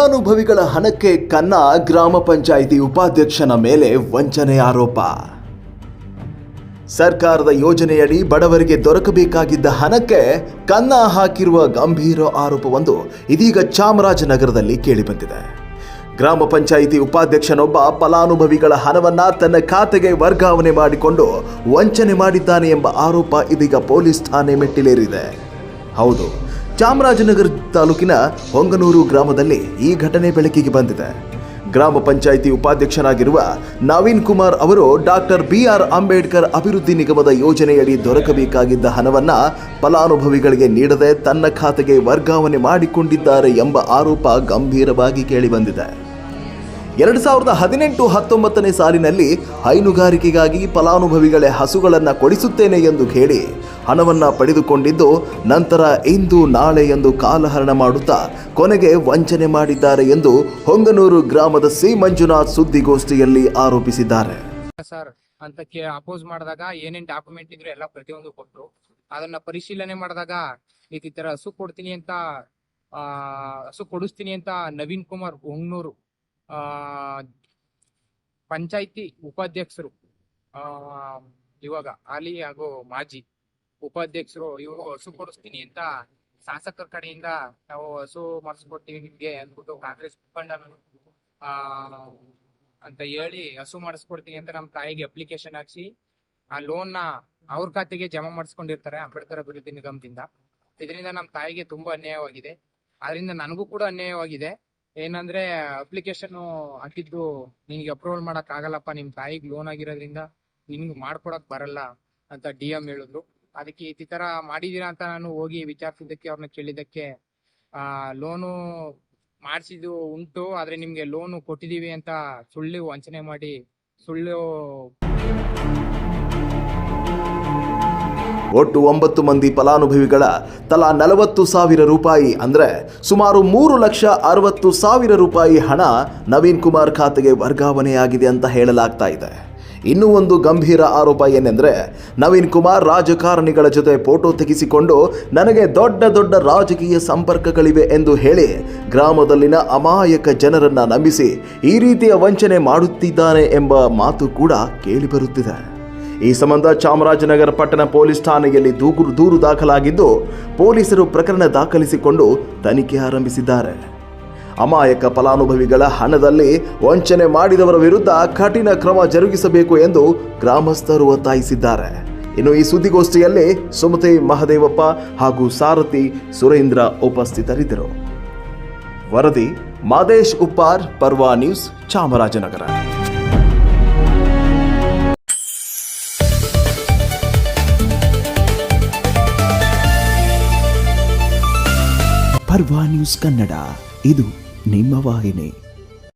ಫಲಾನುಭವಿಗಳ ಹಣಕ್ಕೆ ಕನ್ನ ಗ್ರಾಮ ಪಂಚಾಯಿತಿ ಉಪಾಧ್ಯಕ್ಷನ ಮೇಲೆ ವಂಚನೆ ಆರೋಪ. ಸರ್ಕಾರದ ಯೋಜನೆಯಡಿ ಬಡವರಿಗೆ ದೊರಕಬೇಕಾಗಿದ್ದ ಹಣಕ್ಕೆ ಕನ್ನ ಹಾಕಿರುವ ಗಂಭೀರ ಆರೋಪವೊಂದು ಇದೀಗ ಚಾಮರಾಜನಗರದಲ್ಲಿ ಕೇಳಿಬಂದಿದೆ. ಗ್ರಾಮ ಪಂಚಾಯಿತಿ ಉಪಾಧ್ಯಕ್ಷನೊಬ್ಬ ಫಲಾನುಭವಿಗಳ ಹಣವನ್ನ ತನ್ನ ಖಾತೆಗೆ ವರ್ಗಾವಣೆ ಮಾಡಿಕೊಂಡು ವಂಚನೆ ಮಾಡಿದ್ದಾನೆ ಎಂಬ ಆರೋಪ ಇದೀಗ ಪೊಲೀಸ್ ಠಾಣೆ ಮೆಟ್ಟಿಲೇರಿದೆ. ಹೌದು, ಚಾಮರಾಜನಗರ ತಾಲೂಕಿನ ಹೊಂಗನೂರು ಗ್ರಾಮದಲ್ಲಿ ಈ ಘಟನೆ ಬೆಳಕಿಗೆ ಬಂದಿದೆ. ಗ್ರಾಮ ಪಂಚಾಯಿತಿ ಉಪಾಧ್ಯಕ್ಷರಾಗಿರುವ ನವೀನ್ ಕುಮಾರ್ ಅವರು ಡಾಕ್ಟರ್ BR ಅಂಬೇಡ್ಕರ್ ಅಭಿವೃದ್ಧಿ ನಿಗಮದ ಯೋಜನೆಯಡಿ ದೊರಕಬೇಕಾಗಿದ್ದ ಹಣವನ್ನ ಫಲಾನುಭವಿಗಳಿಗೆ ನೀಡದೆ ತನ್ನ ಖಾತೆಗೆ ವರ್ಗಾವಣೆ ಮಾಡಿಕೊಂಡಿದ್ದಾರೆ ಎಂಬ ಆರೋಪ ಗಂಭೀರವಾಗಿ ಕೇಳಿಬಂದಿದೆ. 2018-19 ಸಾಲಿನಲ್ಲಿ ಹೈನುಗಾರಿಕೆಗಾಗಿ ಫಲಾನುಭವಿಗಳೇ ಹಸುಗಳನ್ನು ಕೊಡಿಸುತ್ತೇನೆ ಎಂದು ಹೇಳಿ ಹಣವನ್ನು ಪಡೆದುಕೊಂಡಿದ್ದು, ನಂತರ ಇಂದು ನಾಳೆ ಎಂದು ಕಾಲಹರಣ ಮಾಡುತ್ತಾ ಕೊನೆಗೆ ವಂಚನೆ ಮಾಡಿದ್ದಾರೆ ಎಂದು ಹೊಂಗನೂರು ಗ್ರಾಮದ ಸಿ ಮಂಜುನಾಥ್ ಸುದ್ದಿಗೋಷ್ಠಿಯಲ್ಲಿ ಆರೋಪಿಸಿದ್ದಾರೆ. ಸರ್ ಅಂತಕ್ಕೆ ಅಪೋಸ್ ಮಾಡಿದಾಗ ಏನೇನ್ ಡಾಕ್ಯುಮೆಂಟ್ ಇದ್ರೆ ಎಲ್ಲ ಪ್ರತಿಯೊಂದು ಕೊಟ್ಟರು. ಅದನ್ನ ಪರಿಶೀಲನೆ ಮಾಡಿದಾಗ ಈ ತರ ಹಸು ಕೊಡ್ತೀನಿ ಅಂತ ಹಸು ಕೊಡಿಸ್ತೀನಿ ಅಂತ ನವೀನ್ ಕುಮಾರ್ ಹೊಂಗನೂರು ಪಂಚಾಯಿತಿ ಉಪಾಧ್ಯಕ್ಷರು, ಇವಾಗ ಹಾಲಿ ಹಾಗೂ ಮಾಜಿ ಉಪಾಧ್ಯಕ್ಷರು, ಇವರು ಹಸು ಕೊಡಿಸ್ತೀನಿ ಅಂತ ಶಾಸಕರ ಕಡೆಯಿಂದ ನಾವು ಹಸು ಮಾಡಿಸ್ಕೊಡ್ತೀವಿ ನಿಮ್ಗೆ ಅಂದ್ಬಿಟ್ಟು ಕಾಂಗ್ರೆಸ್ ಮುಖಂಡ ಅಂತ ಹೇಳಿ ಹಸು ಮಾಡಿಸ್ಕೊಡ್ತೀನಿ ಅಂತ ನಮ್ಮ ತಾಯಿಗೆ ಅಪ್ಲಿಕೇಶನ್ ಹಾಕ್ಸಿ ಆ ಲೋನ್ ನ ಅವ್ರ ಖಾತೆಗೆ ಜಮಾ ಮಾಡಿಸ್ಕೊಂಡಿರ್ತಾರೆ ಅಂಬೇಡ್ಕರ್ ಅಭಿವೃದ್ಧಿ ನಿಗಮದಿಂದ. ಇದರಿಂದ ನಮ್ಮ ತಾಯಿಗೆ ತುಂಬಾ ಅನ್ಯಾಯವಾಗಿದೆ. ಅದರಿಂದ ನನಗೂ ಕೂಡ ಅನ್ಯಾಯವಾಗಿದೆ. ಏನಂದ್ರೆ ಅಪ್ಲಿಕೇಶನ್ ಹಾಕಿದ್ದು ನಿನ್ಗೆ ಅಪ್ರೂವಲ್ ಮಾಡಕ್ ಆಗಲ್ಲಪ್ಪ, ನಿಮ್ ತಾಯಿಗೆ ಲೋನ್ ಆಗಿರೋದ್ರಿಂದ ನಿನ್ಗೆ ಮಾಡ್ಕೊಡಕ್ ಬರಲ್ಲ ಅಂತ DM ಹೇಳಿದ್ರು. ಅದಕ್ಕೆ ಈ ತರ ಮಾಡಿದೀರಾ ಅಂತ ನಾನು ಹೋಗಿ ವಿಚಾರಿಸಿದ್ದಕ್ಕೆ ಅವ್ರನ್ನ ಕೇಳಿದ್ದಕ್ಕೆ ಲೋನು ಮಾಡಿಸಿದ್ದು ಉಂಟು, ಆದ್ರೆ ನಿಮ್ಗೆ ಲೋನು ಕೊಟ್ಟಿದೀವಿ ಅಂತ ಸುಳ್ಳು ವಂಚನೆ ಮಾಡಿ ಸುಳ್ಳು. ಒಟ್ಟು 9 ಮಂದಿ ಫಲಾನುಭವಿಗಳ ತಲಾ 40,000 ರೂಪಾಯಿ ಅಂದರೆ ಸುಮಾರು 3,60,000 ರೂಪಾಯಿ ಹಣ ನವೀನ್ ಕುಮಾರ್ ಖಾತೆಗೆ ವರ್ಗಾವಣೆಯಾಗಿದೆ ಅಂತ ಹೇಳಲಾಗ್ತಾ ಇದೆ. ಇನ್ನೂ ಒಂದು ಗಂಭೀರ ಆರೋಪ ಏನೆಂದರೆ, ನವೀನ್ ಕುಮಾರ್ ರಾಜಕಾರಣಿಗಳ ಜೊತೆ ಫೋಟೋ ತೆಗೆಸಿಕೊಂಡು ನನಗೆ ದೊಡ್ಡ ದೊಡ್ಡ ರಾಜಕೀಯ ಸಂಪರ್ಕಗಳಿವೆ ಎಂದು ಹೇಳಿ ಗ್ರಾಮದಲ್ಲಿನ ಅಮಾಯಕ ಜನರನ್ನ ನಂಬಿಸಿ ಈ ರೀತಿಯ ವಂಚನೆ ಮಾಡುತ್ತಿದ್ದಾನೆ ಎಂಬ ಮಾತು ಕೂಡ ಕೇಳಿಬರುತ್ತಿದೆ. ಈ ಸಂಬಂಧ ಚಾಮರಾಜನಗರ ಪಟ್ಟಣ ಪೊಲೀಸ್ ಠಾಣೆಯಲ್ಲಿ ದೂರು ದಾಖಲಾಗಿದ್ದು, ಪೊಲೀಸರು ಪ್ರಕರಣ ದಾಖಲಿಸಿಕೊಂಡು ತನಿಖೆ ಆರಂಭಿಸಿದ್ದಾರೆ. ಅಮಾಯಕ ಫಲಾನುಭವಿಗಳ ಹಣದಲ್ಲಿ ವಂಚನೆ ಮಾಡಿದವರ ವಿರುದ್ಧ ಕಠಿಣ ಕ್ರಮ ಜರುಗಿಸಬೇಕು ಎಂದು ಗ್ರಾಮಸ್ಥರು ಒತ್ತಾಯಿಸಿದ್ದಾರೆ. ಇನ್ನು ಈ ಸುದ್ದಿಗೋಷ್ಠಿಯಲ್ಲಿ ಸುಮತಿ ಮಹದೇವಪ್ಪ ಹಾಗೂ ಸಾರಥಿ ಸುರೇಂದ್ರ ಉಪಸ್ಥಿತರಿದ್ದರು. ವರದಿ ಮಾದೇಶ್ ಉಪ್ಪಾರ್, ಪರ್ವಾ ನ್ಯೂಸ್, ಚಾಮರಾಜನಗರ. ಪರ್ವಾ ನ್ಯೂಸ್ ಕನ್ನಡ, ಇದು ನಿಮ್ಮ ವಾಹಿನಿ.